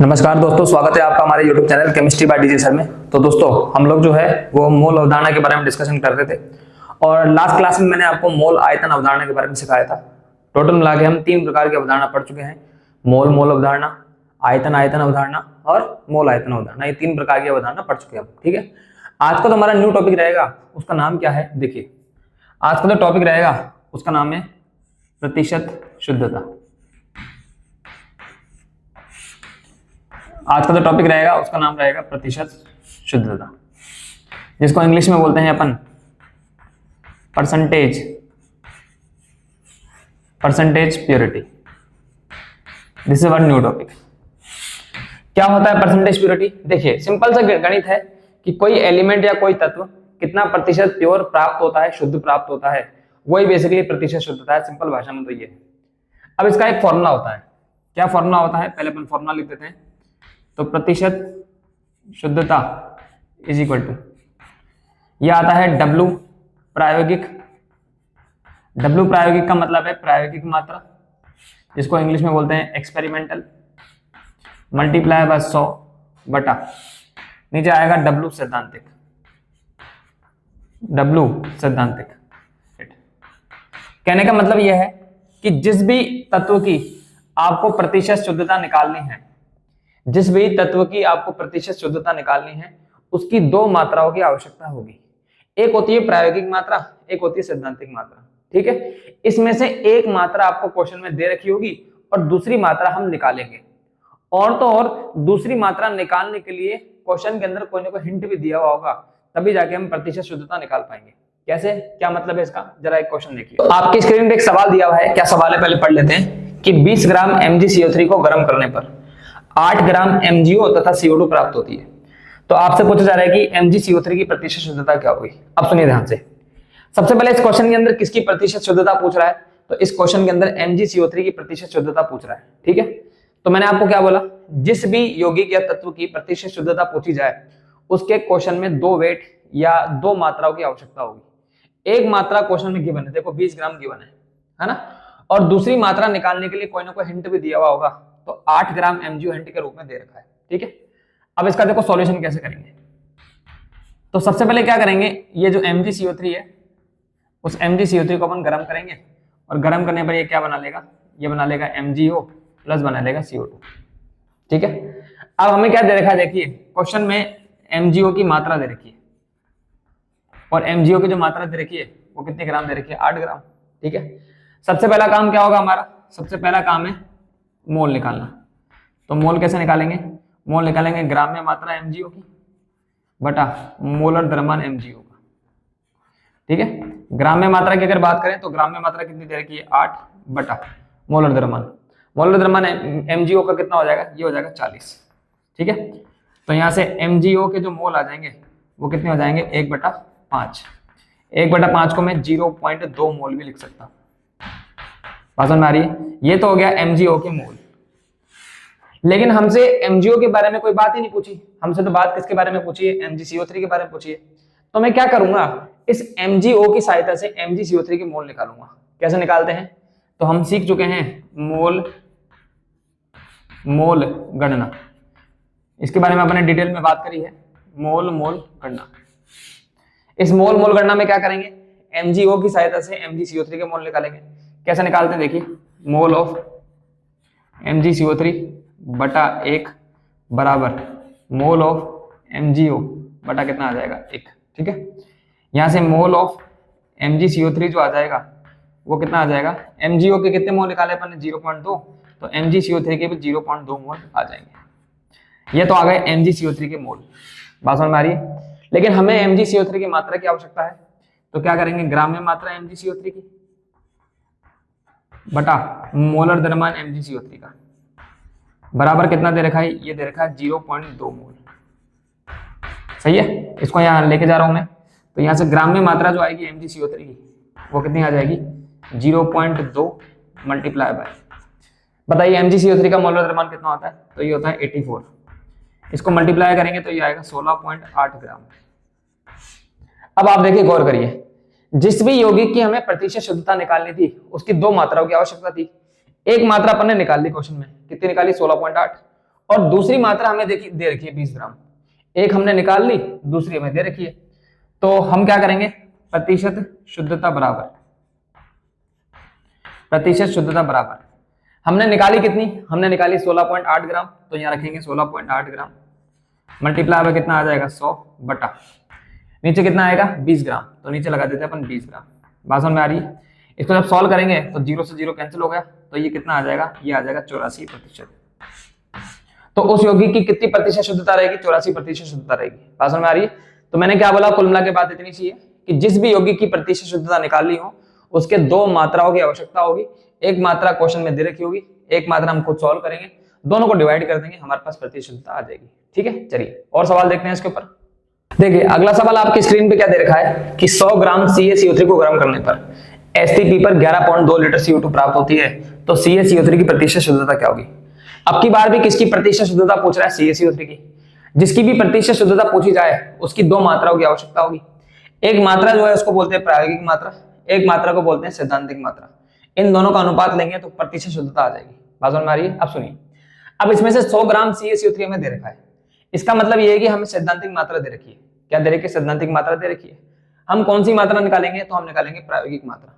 नमस्कार दोस्तों, स्वागत है आपका हमारे YouTube channel chemistry by DJ sir में। तो दोस्तों हम लोग जो है वो मोल अवधारणा के बारे में डिस्कशन कर रहे थे और लास्ट क्लास में मैंने आपको मोल आयतन अवधारणा के बारे में सिखाया था। टोटल मिला के हम 3 प्रकार की अवधारणा पढ़ चुके हैं। मोल अवधारणा, आयतन अवधारणा और मोल आयतन अवधारणा। ये 3 प्रकार की अवधारणा पढ़ चुके हैं हम। ठीक है, आज का तो हमारा न्यू टॉपिक रहेगा, उसका नाम क्या है देखिए। आज का जो टॉपिक रहेगा उसका नाम है प्रतिशत शुद्धता। आज का जो टॉपिक रहेगा उसका नाम रहेगा प्रतिशत शुद्धता, जिसको इंग्लिश में बोलते हैं अपन percentage purity. This is one new topic. क्या होता है परसेंटेज प्योरिटी? देखिए, सिंपल सा गणित है कि कोई एलिमेंट या कोई तत्व कितना प्रतिशत प्योर प्राप्त होता है, शुद्ध प्राप्त होता है, वही बेसिकली प्रतिशत शुद्धता है। सिंपल भाषा में तो ये है। अब इसका एक फॉर्मूला होता है। क्या फॉर्मूला होता है? पहले अपन फॉर्मूला लिख देते हैं। तो प्रतिशत शुद्धता इज इक्वल टू, यह आता है W प्रायोगिक। W प्रायोगिक का मतलब है प्रायोगिक मात्रा, जिसको इंग्लिश में बोलते हैं एक्सपेरिमेंटल, मल्टीप्लाई बाय 100 बटा नीचे आएगा W सैद्धांतिक। कहने का मतलब यह है कि जिस भी तत्व की आपको प्रतिशत शुद्धता निकालनी है, उसकी 2 मात्राओं की आवश्यकता होगी। एक होती है प्रायोगिक मात्रा, एक होती है सैद्धांतिक मात्रा। ठीक है, इसमें से एक मात्रा आपको क्वेश्चन में दे रखी होगी और दूसरी मात्रा हम निकालेंगे। और तो और दूसरी मात्रा निकालने के लिए क्वेश्चन के अंदर कोई ना कोई हिंट भी दिया हुआ होगा, तभी जाके हम प्रतिशत शुद्धता निकाल पाएंगे। कैसे, क्या मतलब है इसका? जरा एक क्वेश्चन देखिए। तो आपकी स्क्रीन पे एक सवाल दिया हुआ है। क्या सवाल है पहले पढ़ लेते हैं कि 20 ग्राम MgCO3 को गर्म करने पर 8 ग्राम MgO तथा CO2 प्राप्त होती है। तो आपसे पूछा जा रहा है कि MgCO3 की प्रतिशत शुद्धता क्या होगी। अब सुनिए ध्यान से। सबसे पहले इस क्वेश्चन के अंदर किसकी प्रतिशत शुद्धता पूछ रहा है? तो इस क्वेश्चन के अंदर MgCO3 की प्रतिशत शुद्धता पूछ रहा है। ठीक है, तो मैंने आपको क्या बोला, जिस भी यौगिक या तत्व की प्रतिशत शुद्धता पूछी जाए, उसके क्वेश्चन में 2 वेट या 2 मात्राओं की आवश्यकता होगी। एक मात्रा क्वेश्चन में गिवन है, देखो 20 ग्राम गिवन है ना, और दूसरी मात्रा निकालने के लिए कोई ना कोई हिंट भी दिया हुआ होगा। तो 8 ग्राम MgO हिंट के रूप में दे रखा है। ठीक है, अब इसका देखो सॉल्यूशन कैसे करेंगे। तो सबसे पहले क्या करेंगे, ये जो MgCO3 है, उस MgCO3 को अपन गर्म करेंगे और गर्म करने पर ये क्या बना लेगा, ये बना लेगा MgO प्लस बना लेगा CO2। ठीक है, अब हमें क्या दे रखा है, देखिए क्वेश्चन में MgO की मात्रा दे रखी है और MgO की जो मात्रा दे रखी है वो कितने ग्राम दे रखी है? 8 ग्राम। ठीक है, सबसे पहला काम क्या होगा हमारा? सबसे पहला काम है मोल निकालना। तो मोल कैसे निकालेंगे? मोल निकालेंगे ग्राम में मात्रा MgO की बटा मोलर द्रव्यमान MgO का। ठीक है, ग्राम में मात्रा की अगर बात करें तो ग्राम में मात्रा कितनी दे रखी है? 8 बटा मोलर द्रव्यमान। मोलर द्रव्यमान MgO का कितना हो जाएगा? ये हो जाएगा 40। ठीक है, तो यहाँ से MgO के जो मोल आ जाएंगे वो कितने हो जाएंगे? 1/5। 1/5 को मैं 0.2 मोल भी लिख सकता हूँ। बात समझ में आ रही है? ये तो हो गया MgO के मोल। लेकिन हमसे MgO के बारे में कोई बात ही नहीं पूछी। हमसे तो बात किसके बारे में पूछी है? MgCO3 के बारे में पूछी है। तो मैं क्या करूंगा, इस MgO की सहायता से MgCO3 के मोल निकालूंगा। कैसे निकालते हैं? तो हम सीख चुके हैं मोल गणना। इसके बारे में अपने डिटेल में बात करी है। मोल गणना। इस मोल गणना में क्या करेंगे, MgO की सहायता से MgCO3 के मोल निकालेंगे। कैसे निकालते हैं देखिए, मोल ऑफ MgCO3 बटा 1 बराबर मोल ऑफ MgO बटा कितना आ जाएगा? 1। ठीक है, यहां से मोल ऑफ MgCO3 जो आ जाएगा वो कितना आ जाएगा? MgO के कितने मोल निकाले अपन ने? 0.2, तो MgCO3 के भी 0.2 मोल आ जाएंगे। ये तो आ गए MgCO3 के मोल। बात समझ में आ रही है? लेकिन हमें MgCO3 की मात्रा की आवश्यकता है, तो क्या करेंगे, ग्राम में मात्रा MgCO3 की बटा मोलर द्रव्यमान MgCO3 का बराबर कितना दे रखा है? ये दे रखा है 0.2 मोल। सही है, इसको यहाँ लेके जा रहा हूं मैं। तो यहाँ से ग्राम में मात्रा जो आएगी MgCO3 की वो कितनी आ जाएगी? 0.2 मल्टीप्लाई बाय, बताइए MgCO3 का मोलर द्रव्यमान कितना होता है? तो ये होता है 84। इसको मल्टीप्लाई करेंगे तो ये आएगा 16.8 ग्राम। अब आप देखिए, गौर करिए, जिस भी यौगिक की हमें प्रतिशत शुद्धता निकालनी थी उसकी 2 मात्राओं की आवश्यकता थी। एक मात्रा अपन ने निकाल ली क्वेश्चन में, कितनी निकाली? 16.8, और दूसरी मात्रा हमें दे रखी है 20 ग्राम। एक हमने निकाल ली, दूसरी हमें दे रखी है, तो हम क्या करेंगे, प्रतिशत शुद्धता बराबर, प्रतिशत शुद्धता बराबर हमने निकाली कितनी, हमने निकाली 16.8 ग्राम, तो यहाँ रखेंगे 16.8 ग्राम मल्टीप्लाई में कितना आ जाएगा 100 बटा नीचे कितना आएगा 20 ग्राम, तो नीचे लगा देते हैं अपन 20 ग्राम। बात समझ में आ रही है। इसको जब सॉल्व करेंगे तो 0 से 0 कैंसिल हो गया, तो ये कितना आ जाएगा, ये आ जाएगा 84%। तो उस यौगिक की कितनी प्रतिशत शुद्धता रहेगी, 84% शुद्धता रहेगी। बात समझ में आ रही है। तो मैंने क्या बोला, कुल मिला के बात इतनी चाहिए कि जिस भी यौगिक की प्रतिशत शुद्धता निकालनी हो उसके दो मात्राओं की आवश्यकता होगी। एक मात्रा क्वेश्चन में दे रखी होगी, एक मात्रा हम खुद सॉल्व करेंगे, दोनों को डिवाइड कर देंगे, हमारे पास प्रतिशत शुद्धता आ जाएगी। ठीक है, चलिए और सवाल देखते हैं इसके ऊपर। देखिए अगला सवाल आपकी स्क्रीन पे क्या दे रखा है कि 100 ग्राम CaCO3 को गर्म करने पर STP पर 11.2 लीटर CO2 प्राप्त होती है, तो CaCO3 की प्रतिशत शुद्धता क्या होगी। अब की बार भी किसकी प्रतिशत शुद्धता पूछ रहा है, CaCO3 की। जिसकी भी प्रतिशत शुद्धता पूछी जाए उसकी दो मात्राओं की आवश्यकता होगी। एक मात्रा जो है उसको बोलते हैं प्रायोगिक मात्रा, एक मात्रा को बोलते हैं सैद्धांतिक मात्रा। इन दोनों का अनुपात लेंगे तो प्रतिशत शुद्धता आ जाएगी। बात समझ में आ रही है। अब सुनिए, अब इसमें से 100 ग्राम CaCO3 हमें दे रखा है, इसका मतलब ये है कि हमें सैद्धांतिक मात्रा दे रखी है। क्या दे रखी है, सैद्धांतिक मात्रा दे रखी है। हम कौन सी मात्रा निकालेंगे, तो हम निकालेंगे प्रायोगिक मात्रा।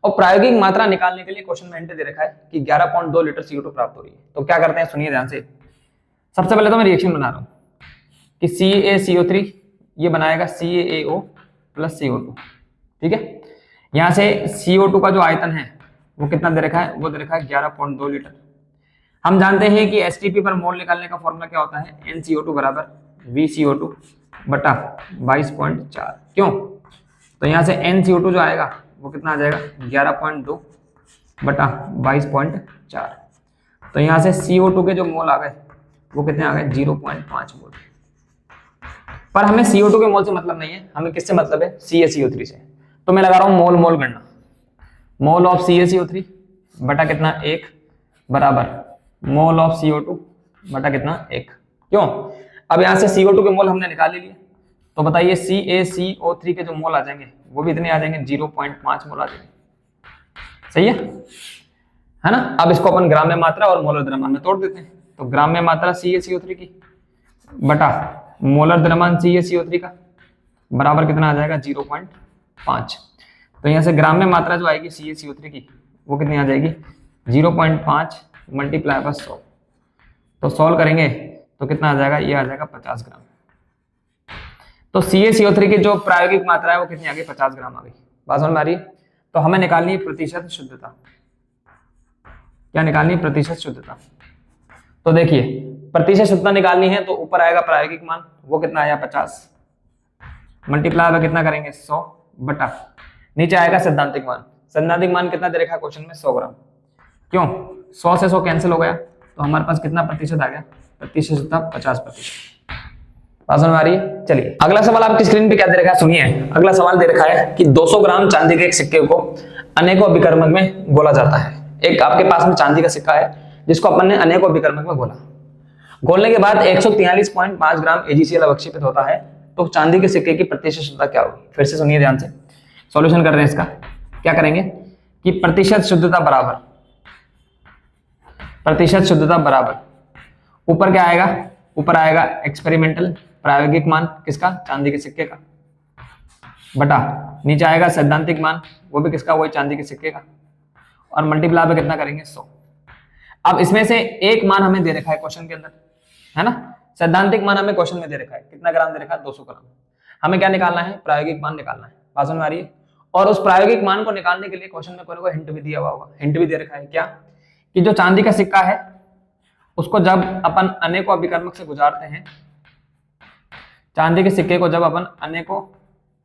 और प्रायोगिक मात्रा निकालने के लिए क्वेश्चन में हिंट दे रखा है कि 11.2 लीटर CO2 प्राप्त हो रही है। तो क्या करते हैं, सुनिए ध्यान से। सबसे पहले तो मैं रिएक्शन बना रहा हूं कि CaCO3 ये बनाएगा CaAO प्लस CO2। ठीक है, यहां से CO2 का जो आयतन है वो कितना दे रखा है, वो दे रखा है 11.2 लीटर। हम जानते हैं कि STP पर मोल निकालने का फॉर्मूला क्या होता है, NCO2 बराबर VCO2 बटा 22.4। क्यों, तो यहां से NCO2 जो आएगा वो कितना आ जाएगा 11.2 बटा 22.4। तो यहां से CO2 के जो मोल आ गए वो कितने आ गए 0.5 मोल। पर हमें CO2 के मोल से मतलब नहीं है, हमें किससे मतलब है, CaCO3 से। तो मैं लगा रहा हूं मोल मोल गणना, मोल ऑफ CaCO3 बटा कितना 1 बराबर मोल ऑफ CO2 बटा कितना 1। क्यों, अब यहां से CO2 के मोल हमने निकाल लिए, तो बताइए CaCO3 के जो मोल आ जाएंगे वो भी इतने आ जाएंगे 0.5 मोल आ जाएंगे। सही है ना। अब इसको अपन ग्राम में मात्रा और मोलर द्रव्यमान में तोड़ देते हैं। तो ग्राम में मात्रा CaCO3 की बटा मोलर द्रव्यमान CaCO3 का बराबर कितना आ जाएगा 0.5। तो यहां से ग्राम में मात्रा जो आएगी CaCO3 की वो कितनी आ जाएगी 0.5 मल्टीप्लाई बाय 100। तो सॉल्व करेंगे तो कितना आ जाएगा, ये आ जाएगा 50 ग्राम। तो CaCO3 की जो प्रायोगिक मात्रा है वो कितनी आ गई, 50 ग्राम आ गई। बात समझ में आ रही है। तो हमें निकालनी है प्रतिशत शुद्धता। क्या निकालनी है, प्रतिशत शुद्धता। तो देखिए प्रतिशत शुद्धता निकालनी है तो ऊपर आएगा प्रायोगिक मान, वो कितना आया 50 मल्टीप्लाई में कितना करेंगे 100 बटा नीचे आएगा सैद्धांतिक मान। सैद्धांतिक मान कितना दे रखा है क्वेश्चन में 100 ग्राम। क्यों, 100 से 100 कैंसिल हो गया, तो हमारे पास कितना प्रतिशत आ गया, प्रतिशत शुद्धता 50%। बात समझ में आ रही है। चलिए अगला सवाल आपकी स्क्रीन पे क्या दे रखा है, सुनिए। अगला सवाल दे रखा है कि 200 ग्राम चांदी के एक सिक्के को अनेकों अभिकर्मक में घोला जाता है। एक आपके पास में चांदी का सिक्का है जिसको अपन ने अनेकों अभिकर्मक में घोला। घोलने के बाद 143.5 ग्राम AgCl अवक्षेपित होता है, तो चांदी के सिक्के की प्रतिशत शुद्धता क्या होगी। फिर से सुनिए ध्यान से, सॉल्यूशन कर रहे हैं इसका। क्या करेंगे कि प्रतिशत शुद्धता बराबर, प्रतिशत शुद्धता बराबर ऊपर क्या आएगा, ऊपर आएगा एक्सपेरिमेंटल प्रायोगिक मान किसका, चांदी के सिक्के का, बटा नीचे आएगा सैद्धांतिक मान, वो भी किसका, वही चांदी के सिक्के का, और मल्टीप्लाई पे कितना करेंगे 100। अब इसमें से एक मान हमें दे रखा है क्वेश्चन के अंदर, है ना। सैद्धांतिक मान हमें क्वेश्चन में दे रखा है, कितना ग्राम दे रखा है 200 ग्राम। हमें क्या निकालना है, प्रायोगिक मान निकालना है। बात समझ में आ रही है। और उस प्रायोगिक मान को निकालने के लिए क्वेश्चन में कोई हिंट भी दिया हुआ होगा। हिंट भी दे रखा है क्या, कि जो चांदी का सिक्का है उसको जब अपन अनेकों अभिकर्मक से गुजारते हैं, चांदी के सिक्के को जब अपन अनेकों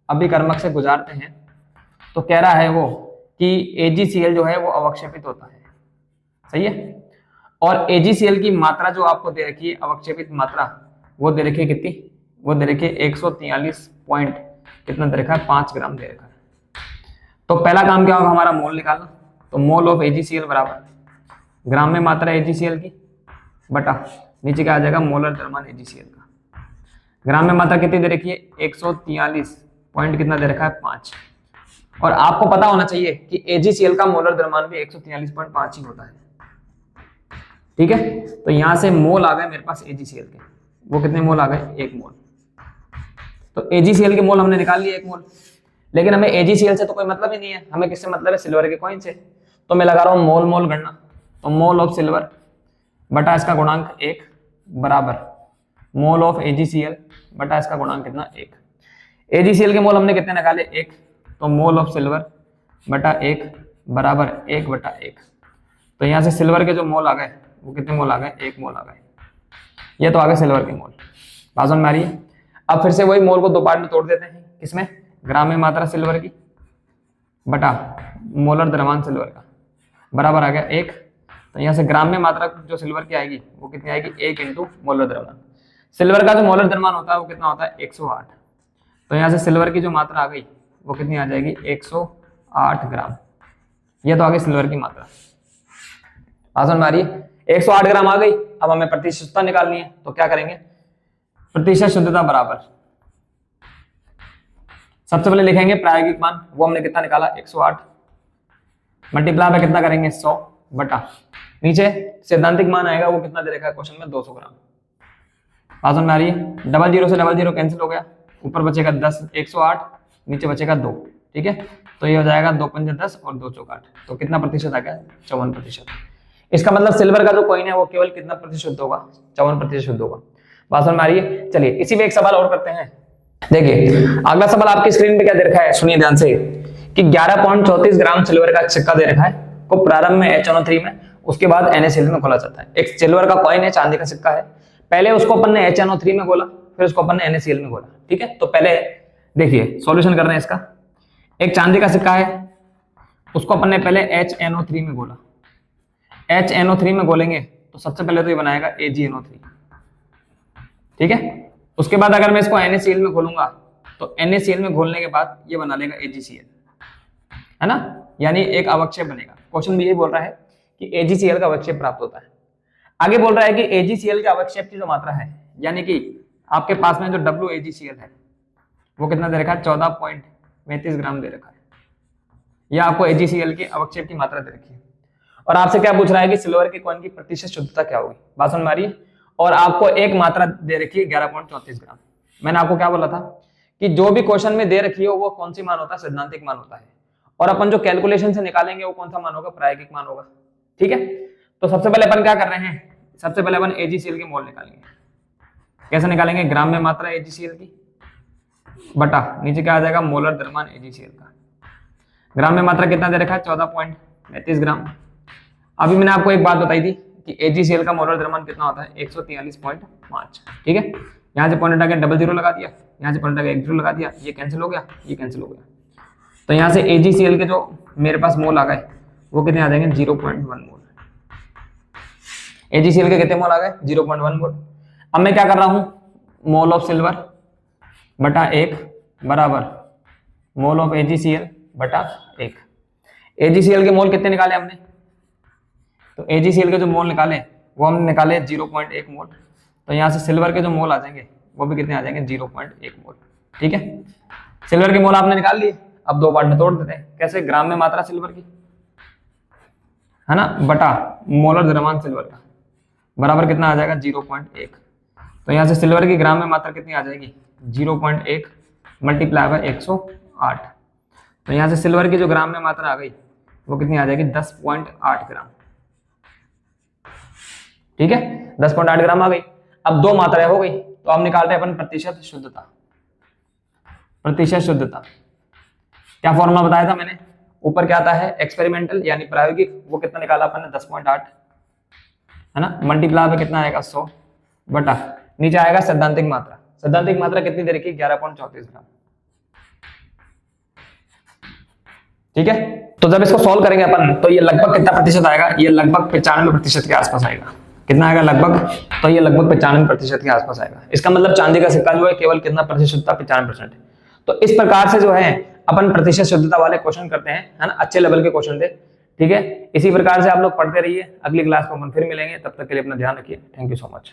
अभिकर्मक से गुजारते हैं, तो कह रहा है वो कि AgCl जो है वो अवक्षेपित होता है। सही है। और AgCl की मात्रा जो आपको दे रखी है, अवक्षेपित मात्रा, वो दे रखी है कितनी, वो दे रखी है 143 पॉइंट कितना दे रखा है 5 ग्राम दे रखा है। तो पहला काम क्या होगा हमारा, मोल निकालना। तो मोल ऑफ AgCl बराबर ग्राम में मात्रा AgCl की बटा नीचे क्या आ जाएगा, मोलर द्रव्यमान AgCl का। ग्राम में मात्रा कितनी दे रखी है 143 पॉइंट कितना दे रखा है 5। और आपको पता होना चाहिए कि AgCl का मोलर द्रव्यमान भी 143.5 ही होता है। ठीक है, तो यहां से मोल आ गए मेरे पास AgCl के, वो कितने मोल आ गए, 1 मोल। तो AgCl के मोल हमने निकाल लिए 1 मोल, लेकिन हमें AgCl से तो कोई मतलब ही नहीं है, हमें किससे मतलब है, सिल्वर के कॉइन से। तो मैं लगा रहा हूं मोल मोल गणना, तो मोल ऑफ सिल्वर बटा इसका गुणांक 1 बराबर मोल ऑफ AgCl बटा इसका गुणांक कितना, 1। AgCl के मोल हमने कितने निकाले, 1, तो मोल ऑफ सिल्वर बटा 1 बराबर 1 बटा 1। तो यहाँ से सिल्वर के जो मोल आ गए वो कितने मोल आ गए, 1 मोल आ गए। ये तो आ गए सिल्वर के मोल, बात समझ में आ रही है। अब फिर से वही मोल को 2 पार्ट में तोड़ देते हैं, किसमें, ग्राम में मात्रा सिल्वर की बटा मोलर द्रव्यमान सिल्वर का, बराबर आ गया 1। तो यहाँ से ग्राम में मात्रा जो सिल्वर की आएगी वो कितनी आएगी, 1 इंटू मोलर द्रव्यमान। सिल्वर का जो मोलर द्रव्यमान होता है वो कितना होता है, 108। तो यहाँ से सिल्वर की जो मात्रा आ गई वो कितनी आ जाएगी, 108 ग्राम। ये तो आ गई सिल्वर की मात्रा, आसान मारिए, 108 ग्राम आ गई। अब हमें प्रतिशत शुद्धता निकालनी है, तो क्या करेंगे, प्रतिशत शुद्धता बराबर, सबसे पहले लिखेंगे प्रायोगिक मान, वो हमने कितना निकाला, 108 मल्टीप्लाई में कितना करेंगे, 100 बटा नीचे सैद्धांतिक मान आएगा वो कितना दे रखा है क्वेश्चन में, 200 ग्राम। आसान में आ रही है, डबल जीरो से डबल जीरो कैंसिल हो गया, ऊपर बचेगा 10, 108 नीचे बचेगा 2, ठीक है। तो ये हो जाएगा 2 पंजे 10 और 2 चौक 8, तो कितना प्रतिशत आ गया, 54%। इसका मतलब सिल्वर का जो कॉइन है वो केवल कितना प्रतिशत शुद्ध होगा, 54% शुद्ध होगा। बात समझ में आ रही है। चलिए इसी में एक सवाल और करते हैं। देखिए अगला सवाल आपकी स्क्रीन पे क्या दे रखा है, सुनिए ध्यान से, कि 11.34 ग्राम सिल्वर का सिक्का दे रखा है, को प्रारंभ में HNO3 में, उसके बाद NaCl में खोला जाता है। एक सिल्वर का कॉइन है, चांदी का सिक्का है, पहले उसको अपन ने HNO3 में खोला, फिर उसको अपन ने NaCl में खोला, ठीक है। तो पहले देखिए सॉल्यूशन कर रहे हैं इसका। एक चांदी का सिक्का है, उसको अपन ने पहले HNO3 में घोला, HNO3 में घोलेंगे तो सबसे पहले तो ये बनाएगा AgNO3, ठीक है। उसके बाद अगर मैं इसको NaCl में घोलूंगा तो NaCl में घोलने के बाद ये बना लेगा AgCl, है ना, यानी एक अवक्षेप बनेगा। क्वेश्चन भी यही बोल रहा है कि AgCl का अवक्षेप प्राप्त होता है। आगे बोल रहा है कि AgCl के अवक्षेप की जो मात्रा है, यानी कि आपके पास में जो WAgCl है वो कितना दे रखा है, 14.35 ग्राम दे रखा है। यह आपको AgCl के अवक्षेप की मात्रा दे रखी है। और आपसे क्या पूछ रहा है कि सिल्वर के कॉइन की प्रतिशत शुद्धता क्या होगी, बात समझ में आ रही है। और आपको एक मात्रा दे रखी है 11.34 ग्राम। मैंने आपको क्या बोला था कि जो भी क्वेश्चन में दे रखी हो वो कौन सी मान होता है, सैद्धांतिक मान होता है, और अपन जो कैलकुलेशन से निकालेंगे वो कौन सा मान होगा, प्रायोगिक मान होगा, ठीक है। तो सबसे पहले अपन क्या कर रहे हैं, सबसे पहले अपन AgCl के मोल निकालेंगे। कैसे निकालेंगे, ग्राम में मात्रा AgCl की बटा नीचे क्या आ जाएगा, मोलर द्रव्यमान AgCl का। ग्राम में मात्रा कितना दे रखा है, 14.35 ग्राम। अभी मैंने आपको एक बात बताई थी कि AgCl का मोलर द्रव्यमान कितना होता है, 143.5, ठीक है। यहाँ से पॉइंट हटा के डबल जीरो लगा दिया, यहाँ से पॉइंट हटा के 1 जीरो लगा दिया, ये कैंसिल हो गया, ये कैंसिल हो गया। तो यहाँ से AgCl के जो मेरे पास मोल आ गए वो कितने आ जाएंगे, 0.1 मोल। AgCl के कितने मोल आ गए, 0.1 मोल। अब मैं क्या कर रहा हूं, मोल ऑफ सिल्वर बटा 1 बराबर मोल ऑफ AgCl बटा 1। AgCl के मोल कितने निकाले हमने, तो AgCl के जो मोल निकाले वो हमने निकाले 0.1 मोल। तो यहाँ से सिल्वर के जो मोल आ जाएंगे वो भी कितने आ जाएंगे, 0.1 मोल, ठीक है। सिल्वर के मोल आपने निकाल लिए, अब 2 पार्ट में तोड़ देते हैं। कैसे, ग्राम में मात्रा सिल्वर की, है ना, बटा मोलर द्रव्यमान सिल्वर का, बराबर कितना आ जाएगा, 0.1। तो यहाँ से सिल्वर की ग्राम में मात्रा कितनी आ जाएगी, 0.1 मल्टीप्लाई बाय 108। तो यहाँ से सिल्वर की जो ग्राम में मात्रा आ गई वो कितनी आ जाएगी, 10.8 ग्राम, ठीक है, 10.8 ग्राम आ गई। अब 2 मात्राएं हो गई, तो अब निकालते हैं अपन प्रतिशत शुद्धता। प्रतिशत शुद्धता क्या फॉर्मूला बताया था मैंने, ऊपर क्या आता है, एक्सपेरिमेंटल यानी प्रायोगिक, वो कितना निकाला अपन ने, 10.8, है ना, मल्टीप्लाई में कितना आएगा, 100 बटा नीचे आएगा सैद्धांतिक मात्रा। सैद्धांतिक मात्रा कितनी दे रखी है, 11.34 ग्राम, ठीक है। तो जब इसको सॉल्व करेंगे अपन तो ये लगभग कितना प्रतिशत आएगा, ये लगभग 95% के आसपास आएगा। कितना आएगा लगभग, तो ये लगभग 95% के आसपास आएगा। इसका मतलब चांदी का सिक्का जो है केवल कितना प्रतिशत शुद्धता, 95%। तो इस प्रकार से जो है अपन प्रतिशत शुद्धता वाले क्वेश्चन करते हैं, है ना, अच्छे लेवल के क्वेश्चन थे, ठीक है। इसी प्रकार से आप लोग पढ़ते रहिए, अगली क्लास में अपन फिर मिलेंगे, तब तक के लिए अपना ध्यान रखिए। Thank you so much.